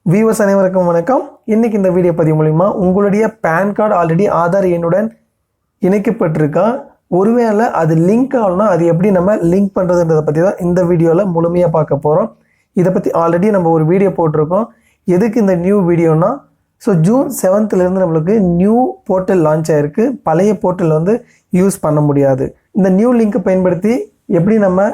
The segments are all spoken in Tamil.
வியூவர்ஸ் அனைவருக்கும் வணக்கம். இன்னைக்கு இந்த வீடியோ பதிவு மூலமா உங்களுடைய பேன் கார்டு ஆல்ரெடி ஆதார் எண்ணுடன் இணைக்கப்பட்டிருக்கா, ஒருவேளை அது லிங்க் ஆகணும்னா அது எப்படி நம்ம லிங்க் பண்ணுறதுன்றதை பற்றி தான் இந்த வீடியோவில் முழுமையாக பார்க்க போகிறோம். இதை பற்றி ஆல்ரெடி நம்ம ஒரு வீடியோ போட்டிருக்கோம். எதுக்கு இந்த நியூ வீடியோனா, ஜூன் 7th நம்மளுக்கு நியூ போர்ட்டல் லான்ச் ஆகிருக்கு. பழைய போர்ட்டல் யூஸ் பண்ண முடியாது. இந்த நியூ லிங்க்கை பயன்படுத்தி எப்படி நம்ம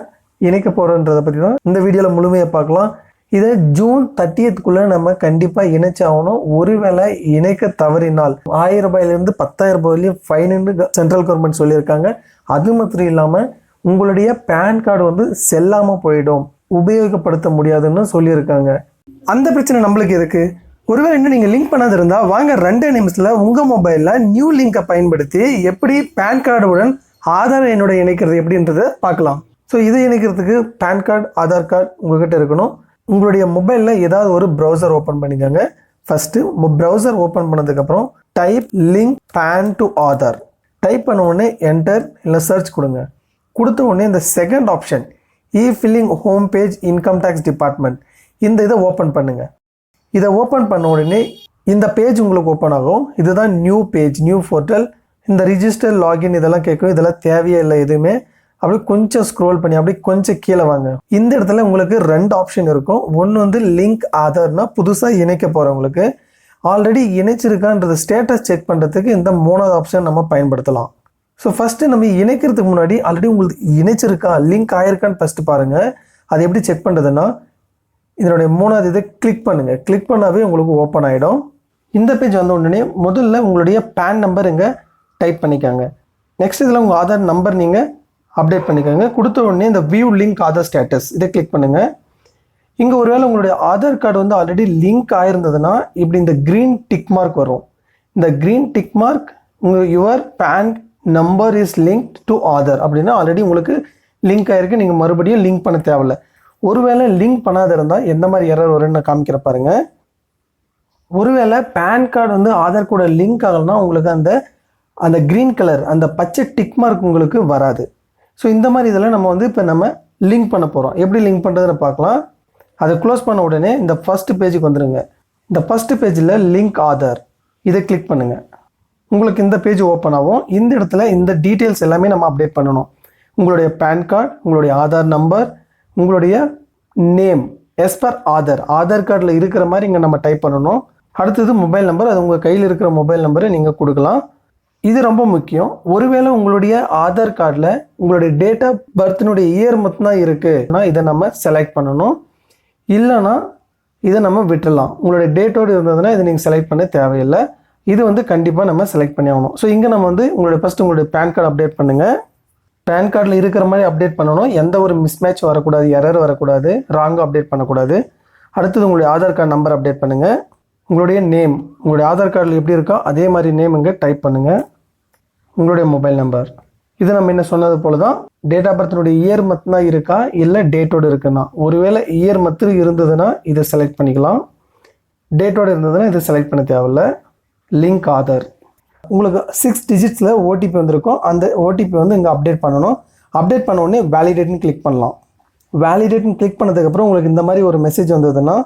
இணைக்க போகிறோன்றதை பற்றி தான் இந்த வீடியோவில் முழுமையாக பார்க்கலாம். இதை ஜூன் 30th நம்ம கண்டிப்பாக இணைச்சாகணும். ஒருவேளை இணைக்க தவறினால் 1000 ரூபாயிலிருந்து 10,000 ரூபாயிலையும் ஃபைனுன்னு சென்ட்ரல் கவர்மெண்ட் சொல்லியிருக்காங்க. அது மாத்திரம் இல்லாமல் உங்களுடைய பேன் கார்டு செல்லாமல் போயிடும், உபயோகப்படுத்த முடியாதுன்னு சொல்லியிருக்காங்க. அந்த பிரச்சனை நம்மளுக்கு எதுக்கு? ஒருவேளை இன்னும் நீங்கள் லிங்க் பண்ணாது இருந்தால் வாங்க 2 நிமிஷத்தில் உங்கள் மொபைலில் நியூ லிங்கை பயன்படுத்தி எப்படி பேன் கார்டுடன் ஆதார் என்னோட இணைக்கிறது எப்படின்றத பார்க்கலாம். இதை இணைக்கிறதுக்கு பேன் கார்டு, ஆதார் கார்டு உங்ககிட்ட இருக்கணும். உங்களுடைய மொபைலில் ஏதாவது ஒரு ப்ரௌசர் ஓப்பன் பண்ணிக்கோங்க. ஃபஸ்ட்டு ப்ரௌசர் ஓப்பன் பண்ணதுக்கப்புறம் type link PAN to Aadhaar type பண்ண உடனே என்டர் இல்லை சர்ச் கொடுங்க. கொடுத்த உடனே இந்த second option filing home page income tax department, இதை ஓப்பன் பண்ணுங்கள். இதை ஓப்பன் பண்ண உடனே இந்த பேஜ் உங்களுக்கு ஓப்பன் ஆகும். இதுதான் நியூ பேஜ், நியூ போர்ட்டல். இந்த ரிஜிஸ்டர், லாகின் இதெல்லாம் கேட்கும். இதெல்லாம் தேவையே இல்லை எதுவுமே. அப்படி கொஞ்சம் ஸ்க்ரோல் பண்ணி அப்படி கொஞ்சம் கீழே வாங்க. இந்த இடத்துல உங்களுக்கு 2 ஆப்ஷன் இருக்கும். ஒன்று லிங்க் ஆதார்னா புதுசாக இணைக்க போகிறவங்களுக்கு, ஆல்ரெடி இணைச்சிருக்கான்றது ஸ்டேட்டஸ் செக் பண்ணுறதுக்கு இந்த 3வது ஆப்ஷன் நம்ம பயன்படுத்தலாம். ஃபஸ்ட்டு நம்ம இணைக்கிறதுக்கு முன்னாடி ஆல்ரெடி உங்களுக்கு இணைச்சிருக்கா, லிங்க் ஆயிருக்கான்னு ஃபஸ்ட்டு பாருங்கள். அது எப்படி செக் பண்ணுறதுன்னா, இதனுடைய 3வது இதை கிளிக் பண்ணுங்கள். கிளிக் பண்ணாவே உங்களுக்கு ஓப்பன் ஆகிடும். இந்த பேஜ் வந்த உடனே முதல்ல உங்களுடைய பேன் நம்பர் இங்கே டைப் பண்ணிக்காங்க. நெக்ஸ்ட் இதில் உங்கள் ஆதார் நம்பர் நீங்கள் அப்டேட் பண்ணிக்கோங்க. கொடுத்த உடனே இந்த வியூ லிங்க் ஆதார் ஸ்டேட்டஸ் இதை கிளிக் பண்ணுங்கள். இங்கே ஒருவேளை உங்களுடைய ஆதார் கார்டு ஆல்ரெடி லிங்க் ஆயிருந்ததுன்னா இப்படி இந்த க்ரீன் டிக் மார்க் வரும். இந்த green tick mark your PAN number is link to Aadhaar அப்படின்னா ஆல்ரெடி உங்களுக்கு லிங்க் ஆகிருக்கு. நீங்கள் மறுபடியும் லிங்க் பண்ண தேவையில்லை. ஒருவேளை லிங்க் பண்ணாத இருந்தால் எந்த மாதிரி எரர் வரும்னு நான் காமிக்கிற பாருங்க. ஒருவேளை பேன் கார்டு ஆதார் கூட லிங்க் ஆகலைன்னா உங்களுக்கு அந்த க்ரீன் கலர் அந்த பச்சை டிக் மார்க் உங்களுக்கு வராது. இந்த மாதிரி இதெல்லாம் நம்ம இப்போ நம்ம லிங்க் பண்ண போகிறோம். எப்படி லிங்க் பண்ணுறதுன்னு பார்க்கலாம். அதை க்ளோஸ் பண்ண உடனே இந்த ஃபஸ்ட்டு பேஜுக்கு வந்துடுங்க. இந்த ஃபஸ்ட்டு பேஜில் லிங்க் ஆதார் இதை கிளிக் பண்ணுங்கள். உங்களுக்கு இந்த பேஜ் ஓப்பன் ஆகும். இந்த இடத்துல இந்த டீட்டெயில்ஸ் எல்லாமே நம்ம அப்டேட் பண்ணணும். உங்களுடைய பேன் கார்டு, உங்களுடைய ஆதார் நம்பர், உங்களுடைய நேம் எஸ் பர் ஆதார் கார்டில் இருக்கிற மாதிரி இங்கே நம்ம டைப் பண்ணணும். அடுத்தது மொபைல் நம்பர், அது உங்கள் கையில் இருக்கிற மொபைல் நம்பரை நீங்கள் கொடுக்கலாம். இது ரொம்ப முக்கியம். ஒருவேளை உங்களுடைய ஆதார் கார்டில் உங்களுடைய டேட் ஆஃப் பர்த்தினுடைய இயர் மட்டும்தான் இருக்குன்னா இதை நம்ம செலக்ட் பண்ணணும். இல்லைனா இதை நம்ம விட்டுடலாம். உங்களுடைய டேட்டோடு இருந்ததுன்னா இதை நீங்கள் செலக்ட் பண்ண தேவையில்லை. இது கண்டிப்பாக நம்ம செலக்ட் பண்ணி ஆகணும். இங்கே நம்ம உங்களுடைய ஃபஸ்ட்டு உங்களுடைய பேன் கார்டு அப்டேட் பண்ணுங்கள். பேன் கார்டில் இருக்கிற மாதிரி அப்டேட் பண்ணணும். எந்த ஒரு மிஸ்மேட்ச் வரக்கூடாது, எரர் வரக்கூடாது, ராங்காக அப்டேட் பண்ணக்கூடாது. அடுத்தது உங்களுடைய ஆதார் கார்டு நம்பர் அப்டேட் பண்ணுங்கள். உங்களுடைய நேம் உங்களுடைய ஆதார் கார்டில் எப்படி இருக்கோ அதே மாதிரி நேம் இங்கே டைப் பண்ணுங்கள். உங்களுடைய மொபைல் நம்பர், இது நம்ம என்ன சொன்னது போல தான். டேட் ஆஃப் பர்த்தினுடைய இயர் மட்டும்தான் இருக்கா, இல்லை டேட்டோடு இருக்குன்னா, ஒருவேளை இயர் மட்டும் இருந்ததுன்னா இதை செலக்ட் பண்ணிக்கலாம். டேட்டோடு இருந்ததுன்னா இதை செலக்ட் பண்ண தேவையில்ல. லிங்க் ஆதார், உங்களுக்கு 6 டிஜிட்ஸில் ஓடிபி வந்திருக்கும். அந்த ஓடிபி இங்கே அப்டேட் பண்ணணும். அப்டேட் பண்ண உடனே வேலிடேட்னு கிளிக் பண்ணலாம். வேலிடேட்னு கிளிக் பண்ணதுக்கப்புறம் உங்களுக்கு இந்த மாதிரி ஒரு மெசேஜ் வந்ததுன்னா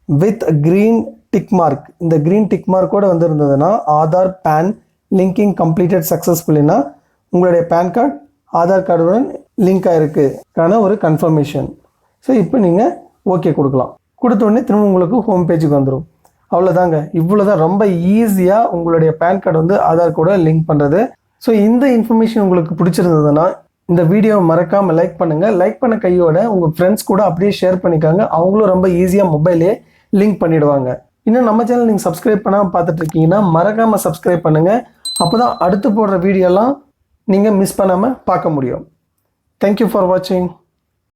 வித் க்ரீன் டிக் மார்க், இந்த க்ரீன் டிக் மார்க்கோடு இருந்ததுன்னா ஆதார் பேன் லிங்கிங் கம்ப்ளீட்டட் சக்ஸஸ்ஃபுல்லினா உங்களுடைய பேன் கார்டு ஆதார் கார்டுடன் லிங்க் ஆகிருக்குக்கான ஒரு கன்ஃபர்மேஷன். இப்போ நீங்கள் ஓகே கொடுக்கலாம். கொடுத்த உடனே திரும்ப உங்களுக்கு ஹோம் பேஜுக்கு வந்துடும். அவ்வளோதாங்க. இவ்வளோதான். ரொம்ப ஈஸியாக உங்களுடைய பேன் கார்டு ஆதார் கூட லிங்க் பண்ணுறது. இந்த இன்ஃபர்மேஷன் உங்களுக்கு பிடிச்சிருந்ததுன்னா இந்த வீடியோவை மறக்காமல் லைக் பண்ணுங்கள். லைக் பண்ண கையோட உங்கள் ஃப்ரெண்ட்ஸ் கூட அப்படியே ஷேர் பண்ணிக்காங்க. அவங்களும் ரொம்ப ஈஸியாக மொபைலே லிங்க் பண்ணிவிடுவாங்க. இன்னும் நம்ம சேனல் நீங்கள் சப்ஸ்கிரைப் பண்ணாமல் பார்த்துட்டு இருக்கீங்கன்னா மறக்காமல் சப்ஸ்கிரைப் பண்ணுங்கள். அப்போ தான் அடுத்து போடுற வீடியோலாம் நீங்கள் மிஸ் பண்ணாமல் பார்க்க முடியும். தேங்க்யூ ஃபார் வாட்சிங்.